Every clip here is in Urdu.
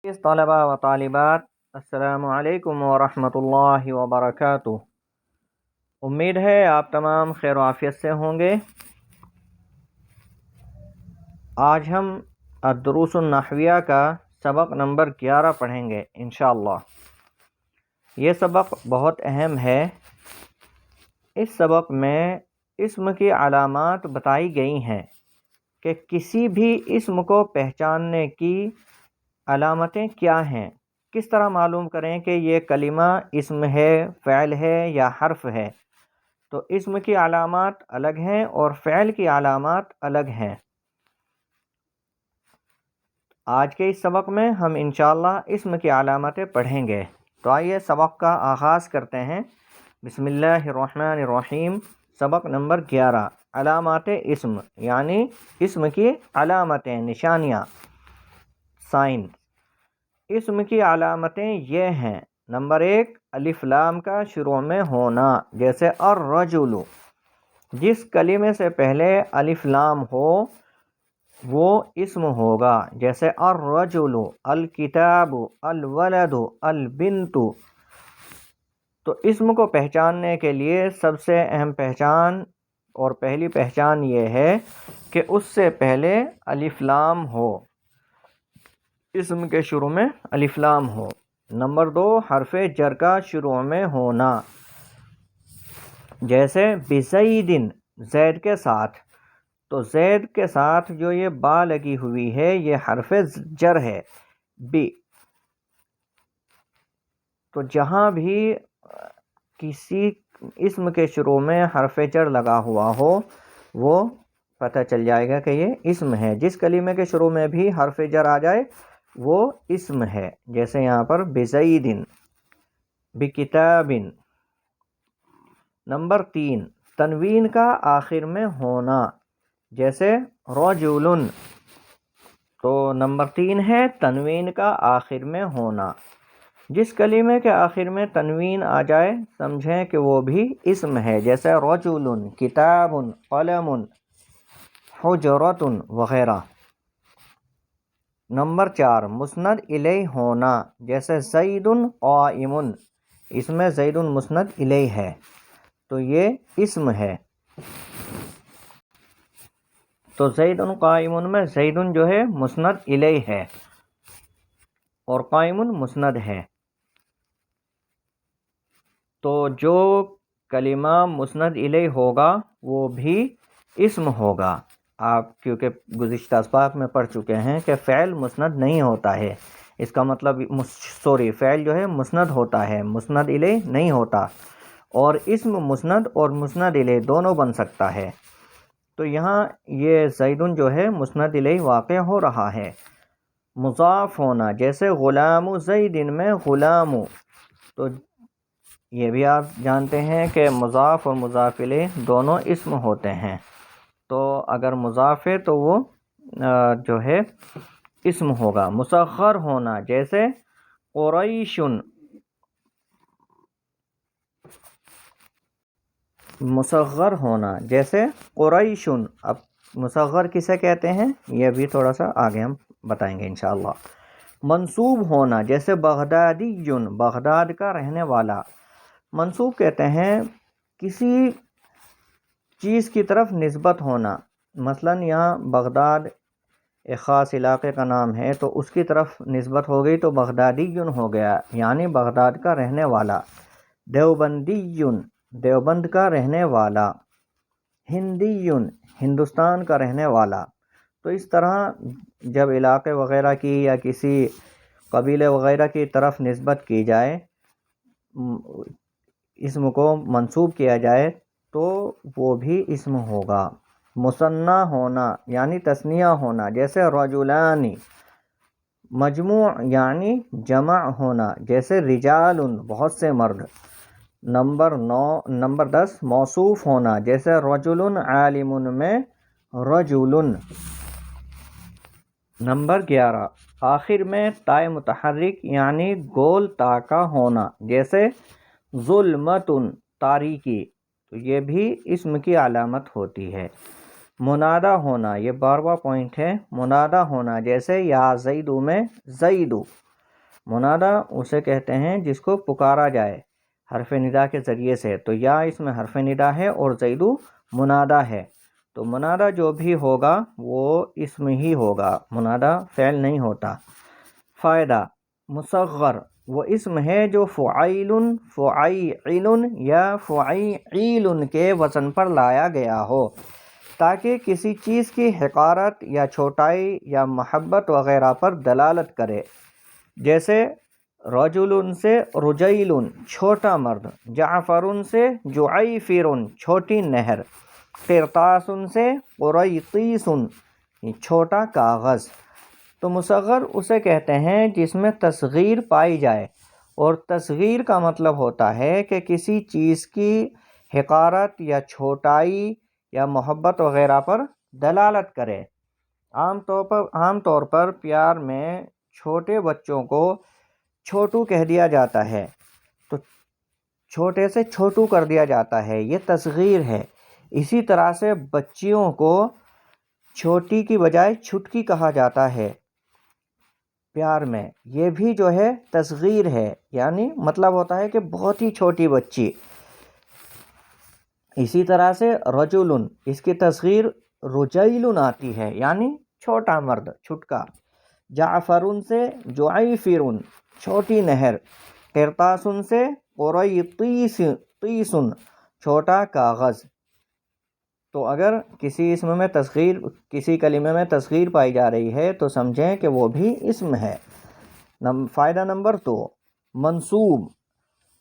طلبہ و طالبات، السلام علیکم ورحمۃ اللہ وبرکاتہ۔ امید ہے آپ تمام خیر و عافیت سے ہوں گے۔ آج ہم الدروس النحویہ کا سبق نمبر 11 پڑھیں گے انشاءاللہ۔ یہ سبق بہت اہم ہے۔ اس سبق میں اسم کی علامات بتائی گئی ہیں کہ کسی بھی اسم کو پہچاننے کی علامتیں کیا ہیں، کس طرح معلوم کریں کہ یہ کلمہ اسم ہے، فعل ہے یا حرف ہے۔ تو اسم کی علامات الگ ہیں اور فعل کی علامات الگ ہیں۔ آج کے اس سبق میں ہم انشاءاللہ اسم کی علامتیں پڑھیں گے۔ تو آئیے سبق کا آغاز کرتے ہیں۔ بسم اللہ الرحمن الرحیم۔ سبق نمبر 11، علامات اسم، یعنی اسم کی علامتیں، نشانیاں، سائن۔ اسم کی علامتیں یہ ہیں: نمبر 1، الف لام کا شروع میں ہونا، جیسے الرجل۔ جس کلمے سے پہلے الف لام ہو وہ اسم ہوگا، جیسے الرجل، الکتاب، الولد، البنت۔ تو اسم کو پہچاننے کے لیے سب سے اہم پہچان اور پہلی پہچان یہ ہے کہ اس سے پہلے الف لام ہو، اسم کے شروع میں الف لام ہو۔ نمبر 2، حرف جر کا شروع میں ہونا، جیسے بزید، زید کے ساتھ۔ تو زید کے ساتھ جو یہ با لگی ہوئی ہے یہ حرف جر ہے، بی۔ تو جہاں بھی کسی اسم کے شروع میں حرف جر لگا ہوا ہو وہ پتہ چل جائے گا کہ یہ اسم ہے۔ جس کلمے کے شروع میں بھی حرف جر آ جائے وہ اسم ہے، جیسے یہاں پر بزید، بکتاب۔ نمبر 3، تنوین کا آخر میں ہونا، جیسے رجل۔ تو نمبر 3 ہے تنوین کا آخر میں ہونا۔ جس کلمے کے آخر میں تنوین آ جائے سمجھیں کہ وہ بھی اسم ہے، جیسے رجل، کتاب، قلم، حجرۃ وغیرہ۔ نمبر 4، مسند الیہ ہونا، جیسے زید قائم۔ اس میں زید مسند الیہ ہے تو یہ اسم ہے۔ تو زید قائم میں زید جو ہے مسند الیہ ہے اور قائم مسند ہے۔ تو جو کلمہ مسند الیہ ہوگا وہ بھی اسم ہوگا۔ آپ کیونکہ گزشتہ اسباق میں پڑھ چکے ہیں کہ فعل مسند نہیں ہوتا ہے، اس کا مطلب فعل جو ہے مسند ہوتا ہے، مسند الیہ نہیں ہوتا، اور اسم مسند اور مسند الیہ دونوں بن سکتا ہے۔ تو یہاں یہ زیدن جو ہے مسند الیہ واقع ہو رہا ہے۔ مضاف ہونا، جیسے غلام زید میں غلام۔ تو یہ بھی آپ جانتے ہیں کہ مضاف اور مضاف الیہ دونوں اسم ہوتے ہیں، تو اگر مضاف ہے تو وہ جو ہے اسم ہوگا۔ مصغر ہونا، جیسے قریش۔ مصغر ہونا جیسے قریش۔ اب مصغر کسے کہتے ہیں یہ بھی تھوڑا سا آگے ہم بتائیں گے انشاءاللہ۔ منصوب ہونا، جیسے بغدادی، بغداد کا رہنے والا۔ منصوب کہتے ہیں کسی چیز کی طرف نسبت ہونا، مثلا یہاں بغداد ایک خاص علاقے کا نام ہے تو اس کی طرف نسبت ہو گئی تو بغدادی ہو گیا، یعنی بغداد کا رہنے والا۔ دیوبندی، دیوبند کا رہنے والا۔ ہندی، ہندوستان کا رہنے والا۔ تو اس طرح جب علاقے وغیرہ کی یا کسی قبیلے وغیرہ کی طرف نسبت کی جائے، اسم کو منسوب کیا جائے تو وہ بھی اسم ہوگا۔ مثنیٰ ہونا یعنی تثنیہ ہونا، جیسے رجلان۔ مجموع یعنی جمع ہونا، جیسے رجال، بہت سے مرد۔ نمبر 10، موصوف ہونا، جیسے رجل عالم میں رجل۔ نمبر 11، آخر میں تاء متحرک یعنی گول تا کا ہونا، جیسے ظلمت، تاریکی۔ تو یہ بھی اسم کی علامت ہوتی ہے۔ منادا ہونا، یہ 12واں پوائنٹ ہے۔ منادا ہونا، جیسے یا زیدو میں زیدو۔ منادا اسے کہتے ہیں جس کو پکارا جائے حرف ندا کے ذریعے سے، تو یا اس میں حرف ندا ہے اور زیدو منادا ہے، تو منادا جو بھی ہوگا وہ اسم ہی ہوگا، منادا فعل نہیں ہوتا۔ فائدہ، مصغر وہ اسم ہے جو فعیل، فعیل یا فعیل کے وزن پر لایا گیا ہو، تاکہ کسی چیز کی حقارت یا چھوٹائی یا محبت وغیرہ پر دلالت کرے، جیسے رجل سے رجیل چھوٹا مرد، جعفر سے جعیفر چھوٹی نہر، قرطاس سے قریطیس چھوٹا کاغذ۔ تو مصغر اسے کہتے ہیں جس میں تصغیر پائی جائے، اور تصغیر کا مطلب ہوتا ہے کہ کسی چیز کی حقارت یا چھوٹائی یا محبت وغیرہ پر دلالت کرے۔ عام طور پر پیار میں چھوٹے بچوں کو چھوٹو کہہ دیا جاتا ہے، تو چھوٹے سے چھوٹو کر دیا جاتا ہے، یہ تصغیر ہے۔ اسی طرح سے بچیوں کو چھوٹی کی بجائے چھٹکی کہا جاتا ہے پیار میں، یہ بھی جو ہے تصغیر ہے، یعنی مطلب ہوتا ہے کہ بہت ہی چھوٹی بچی۔ اسی طرح سے رجل، اس کی تصغیر رجیل آتی ہے، یعنی چھوٹا مرد، چھٹکا۔ جعفر سے جعیفر چھوٹی نہر، قرطاس سے قریطیس چھوٹا کاغذ۔ تو اگر کسی اسم میں تصغیر، کسی کلمے میں تصغیر پائی جا رہی ہے تو سمجھیں کہ وہ بھی اسم ہے۔ فائدہ نمبر 2، منصوب۔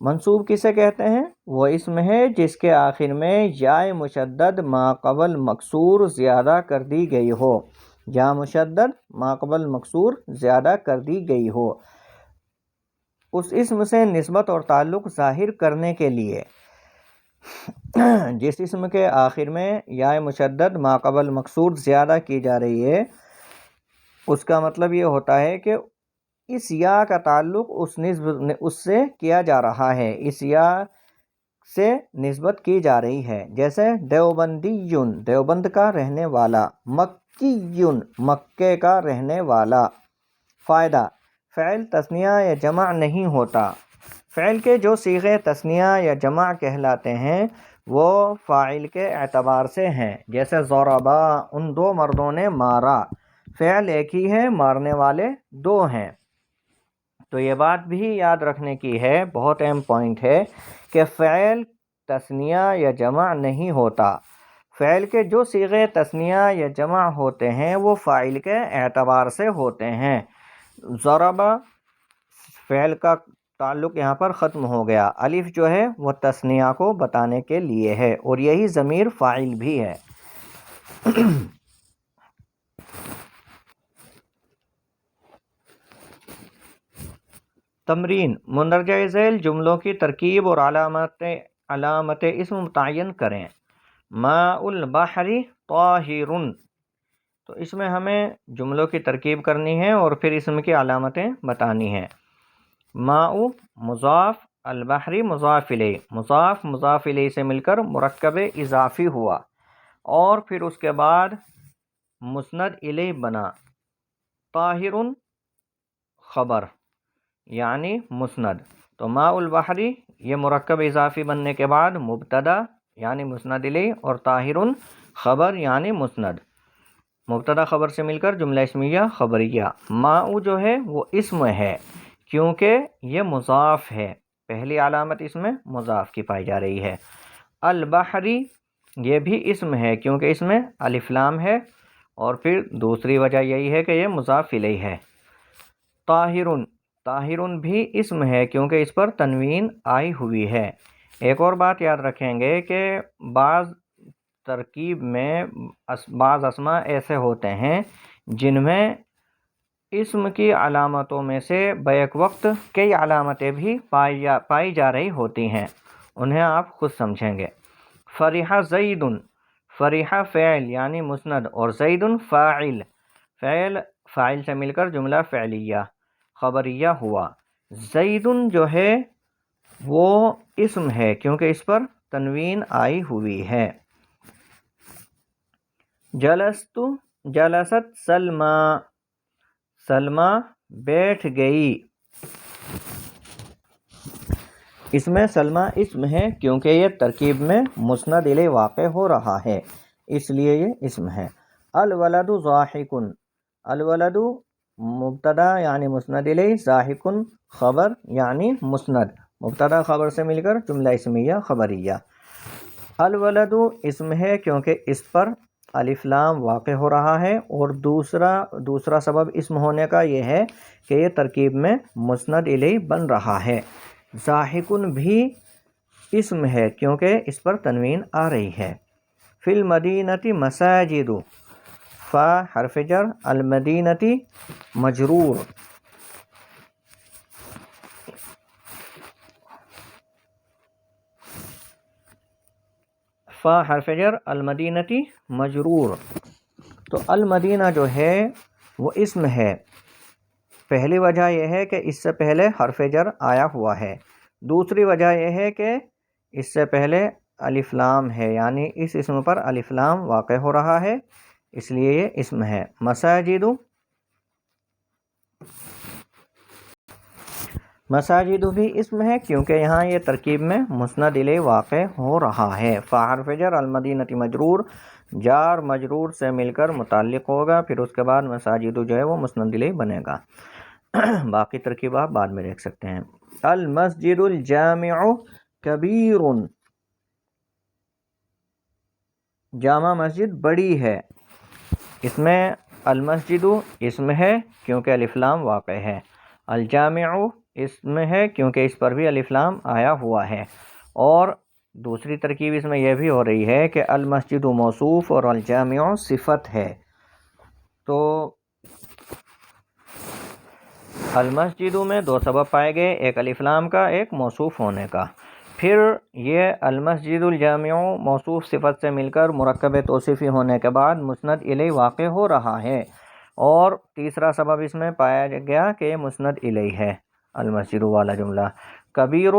منصوب کسے کہتے ہیں؟ وہ اسم ہے جس کے آخر میں یا مشدد ما قبل مکسور زیادہ کر دی گئی ہو، یا مشدد ما قبل مکسور زیادہ کر دی گئی ہو، اس اسم سے نسبت اور تعلق ظاہر کرنے کے لیے۔ جس اسم کے آخر میں یا مشدد ما قبل مکسور زیادہ کی جا رہی ہے، اس کا مطلب یہ ہوتا ہے کہ اس یا کا تعلق اس سے کیا جا رہا ہے، اس یا سے نسبت کی جا رہی ہے، جیسے دیوبندی دیوبند کا رہنے والا، مکی مکے کا رہنے والا۔ فائدہ، فعل تثنیہ یا جمع نہیں ہوتا۔ فعل کے جو صیغے تثنیہ یا جمع کہلاتے ہیں وہ فاعل کے اعتبار سے ہیں، جیسے ضربا، ان دو مردوں نے مارا، فعل ایک ہی ہے، مارنے والے دو ہیں۔ تو یہ بات بھی یاد رکھنے کی ہے، بہت اہم پوائنٹ ہے کہ فعل تثنیہ یا جمع نہیں ہوتا۔ فعل کے جو صیغے تثنیہ یا جمع ہوتے ہیں وہ فاعل کے اعتبار سے ہوتے ہیں۔ ضربا فعل کا تعلق یہاں پر ختم ہو گیا، الف جو ہے وہ تثنیہ کو بتانے کے لیے ہے، اور یہی ضمیر فاعل بھی ہے۔ تمرین، مندرجہ ذیل جملوں کی ترکیب اور علامت اسم متعین کریں۔ ماء البحر طاہر، تو اس میں ہمیں جملوں کی ترکیب کرنی ہے اور پھر اسم کی علامتیں بتانی ہیں۔ ماء مضاف، البحر مضاف الیہ، مضاف الیہ سے مل کر مرکب اضافی ہوا، اور پھر اس کے بعد مسند الیہ بنا۔ طاہر خبر یعنی مسند، تو ماء البحر یہ مرکب اضافی بننے کے بعد مبتدا یعنی مسند الیہ، اور طاہر خبر یعنی مسند، مبتدا خبر سے مل کر جملہ اسمیہ خبریہ۔ ماء جو ہے وہ اسم ہے کیونکہ یہ مضاف ہے، پہلی علامت اس میں مضاف کی پائی جا رہی ہے۔ البحری یہ بھی اسم ہے کیونکہ اس میں الف لام ہے، اور پھر دوسری وجہ یہی ہے کہ یہ مضاف الیہ ہے۔ طاہر بھی اسم ہے کیونکہ اس پر تنوین آئی ہوئی ہے۔ ایک اور بات یاد رکھیں گے کہ بعض ترکیب میں بعض اسماء ایسے ہوتے ہیں جن میں اسم کی علامتوں میں سے بیک وقت کئی علامتیں بھی پائی جا رہی ہوتی ہیں، انہیں آپ خود سمجھیں گے۔ فرح زید، فرح فعل یعنی مسند، اور زید فاعل سے مل کر جملہ فعلیہ خبریہ ہوا۔ زید جو ہے وہ اسم ہے کیونکہ اس پر تنوین آئی ہوئی ہے۔ جلست سلمیٰ، سلمیٰ بیٹھ گئی۔ اس میں سلمہ اسم ہے کیونکہ یہ ترکیب میں مسند الیہ واقع ہو رہا ہے، اس لیے یہ اسم ہے۔ الولد ضاحکن، الولد مبتدا یعنی مسند الیہ، ضاحکن خبر یعنی مسند، مبتدا خبر سے مل کر جملہ اسمیہ خبریہ۔ الولد اسم ہے کیونکہ اس پر الف لام واقع ہو رہا ہے، اور دوسرا سبب اسم ہونے کا یہ ہے کہ یہ ترکیب میں مسند الیہ بن رہا ہے۔ ضاحکن بھی اسم ہے کیونکہ اس پر تنوین آ رہی ہے۔ فی المدینۃ مساجد، فا حرف جر، المدینۃ مجرور، فا حرف جر، المدینۃ مجرور۔ تو المدینہ جو ہے وہ اسم ہے، پہلی وجہ یہ ہے کہ اس سے پہلے حرف جر آیا ہوا ہے، دوسری وجہ یہ ہے کہ اس سے پہلے الف لام ہے، یعنی اس اسم پر الف لام واقع ہو رہا ہے، اس لیے یہ اسم ہے۔ مساجد، مساجد بھی اسم ہے کیونکہ یہاں یہ ترکیب میں مسند الیہ واقع ہو رہا ہے۔ فا حرف جر، المدینۃ مجرور، جار مجرور سے مل کر متعلق ہوگا، پھر اس کے بعد مساجد جو ہے وہ مسند الیہ بنے گا۔ باقی ترکیب آپ بعد میں دیکھ سکتے ہیں۔ المسجد الجامع کبیر، جامع مسجد بڑی ہے، اس میں المسجد اسم ہے کیونکہ الف لام واقع ہے، الجامع اسم ہے کیونکہ اس پر بھی الف لام آیا ہوا ہے، اور دوسری ترکیب اس میں یہ بھی ہو رہی ہے کہ المسجد موصوف اور الجامع صفت ہے۔ تو المسجد میں دو سبب پائے گئے، ایک الف لام کا، ایک موصوف ہونے کا۔ پھر یہ المسجد الجامع موصوف صفت سے مل کر مرکب توصیفی ہونے کے بعد مسند الیہ واقع ہو رہا ہے، اور تیسرا سبب اس میں پایا گیا کہ یہ مسند الیہ ہے، المسجد والا جملہ۔ کبیر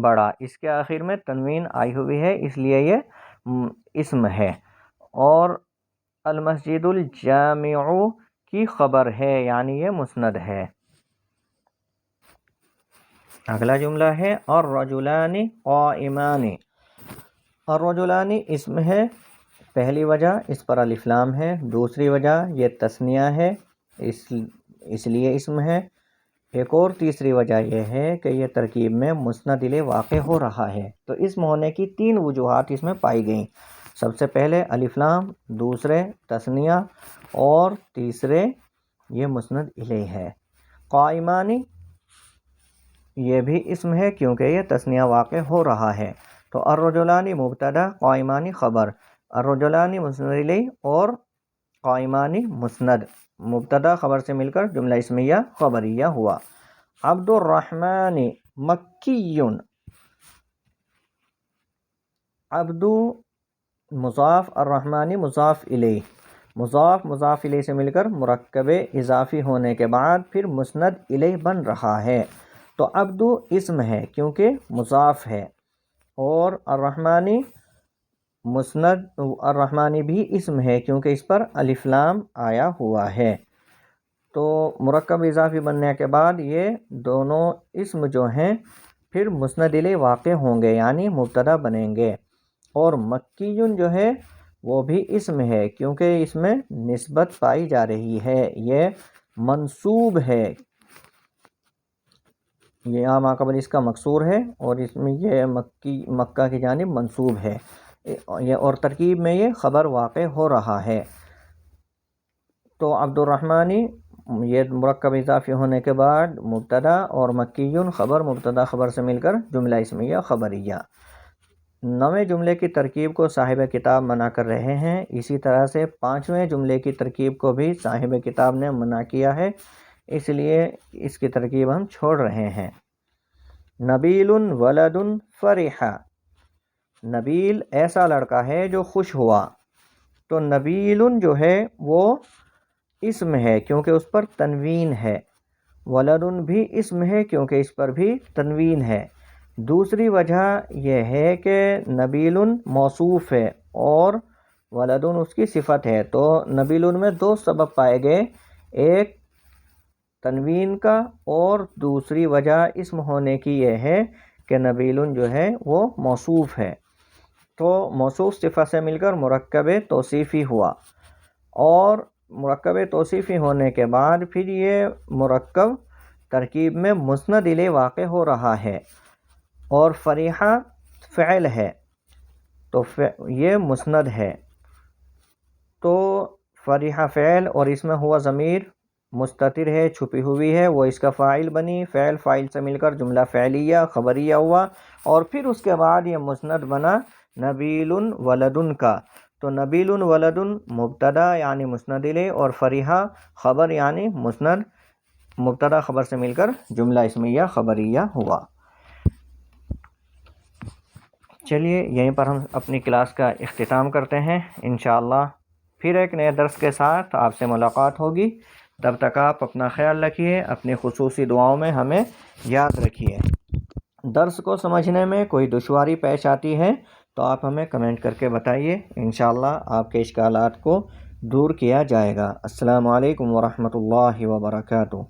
بڑا، اس کے آخر میں تنوین آئی ہوئی ہے، اس لیے یہ اسم ہے، اور المسجد الجامع کی خبر ہے، یعنی یہ مسند ہے۔ اگلا جملہ ہے الرجلان قائمان، الرجلان اسم ہے، پہلی وجہ اس پر الف لام ہے، دوسری وجہ یہ تثنیہ ہے، اس لیے اسم ہے، ایک اور تیسری وجہ یہ ہے کہ یہ ترکیب میں مسند الیہ واقع ہو رہا ہے۔ تو اسم ہونے کی تین وجوہات اس میں پائی گئیں، سب سے پہلے الف لام، دوسرے تثنیہ، اور تیسرے یہ مسند الیہ ہے۔ قائمانی یہ بھی اسم ہے کیونکہ یہ تثنیہ واقع ہو رہا ہے۔ تو الرجلان مبتدا، قائمانی خبر، الرجلان مسند الیہ اور قائمانی مسند، مبتدا خبر سے مل کر جملہ اسمیہ خبریہ ہوا۔ عبد الرحمن مکی، عبد مضاف، الرحمن مضاف الیہ، مضاف الیہ سے مل کر مرکب اضافی ہونے کے بعد پھر مسند الیہ بن رہا ہے۔ تو عبد اسم ہے کیونکہ مضاف ہے، اور الرحمانی مسند، الرحمانی بھی اسم ہے کیونکہ اس پر الف لام آیا ہوا ہے۔ تو مرکب اضافی بننے کے بعد یہ دونوں اسم جو ہیں پھر مسند الیہ واقع ہوں گے، یعنی مبتدا بنیں گے۔ اور مکی جو ہے وہ بھی اسم ہے کیونکہ اس میں نسبت پائی جا رہی ہے، یہ منصوب ہے، یہ یہاں قبل اس کا مکسور ہے، اور اس میں یہ مکہ کی جانب منصوب ہے، اور ترکیب میں یہ خبر واقع ہو رہا ہے۔ تو عبد الرحمانی یہ مرکب اضافی ہونے کے بعد مبتدا، اور مکیون خبر، مبتدا خبر سے مل کر جملہ اسمیہ خبریہ۔ نویں جملے کی ترکیب کو صاحب کتاب منع کر رہے ہیں، اسی طرح سے پانچویں جملے کی ترکیب کو بھی صاحب کتاب نے منع کیا ہے، اس لیے اس کی ترکیب ہم چھوڑ رہے ہیں۔ نبیل ولد فرح، نبیل ایسا لڑکا ہے جو خوش ہوا۔ تو نبیل جو ہے وہ اسم ہے کیونکہ اس پر تنوین ہے، ولد بھی اسم ہے کیونکہ اس پر بھی تنوین ہے۔ دوسری وجہ یہ ہے کہ نبیل موصوف ہے اور ولد اس کی صفت ہے، تو نبیل میں دو سبب پائے گئے، ایک تنوین کا، اور دوسری وجہ اسم ہونے کی یہ ہے کہ نبیل جو ہے وہ موصوف ہے، تو موصوف صفت سے مل کر مرکب توصیفی ہوا، اور مرکب توصیفی ہونے کے بعد پھر یہ مرکب ترکیب میں مسند الیہ واقع ہو رہا ہے، اور فریحہ فعل ہے تو یہ مسند ہے، تو فریحہ فعل اور اس میں ہوا ضمیر مستتر ہے، چھپی ہوئی ہے، وہ اس کا فاعل بنی، فعل فاعل سے مل کر جملہ فعلیہ خبریہ ہوا، اور پھر اس کے بعد یہ مسند بنا نبیل ولدن کا، تو نبیل ولدن مبتدا یعنی مسند الیہ، اور فریحہ خبر یعنی مسند مبتدا خبر سے مل کر جملہ اسمیہ خبریہ ہوا۔ چلیے یہیں پر ہم اپنی کلاس کا اختتام کرتے ہیں، انشاءاللہ پھر ایک نئے درس کے ساتھ آپ سے ملاقات ہوگی۔ تب تک آپ اپنا خیال رکھیے، اپنی خصوصی دعاؤں میں ہمیں یاد رکھیے۔ درس کو سمجھنے میں کوئی دشواری پیش آتی ہے تو آپ ہمیں کمنٹ کر کے بتائیے، انشاءاللہ آپ کے اشکالات کو دور کیا جائے گا۔ السلام علیکم ورحمۃ اللہ وبرکاتہ۔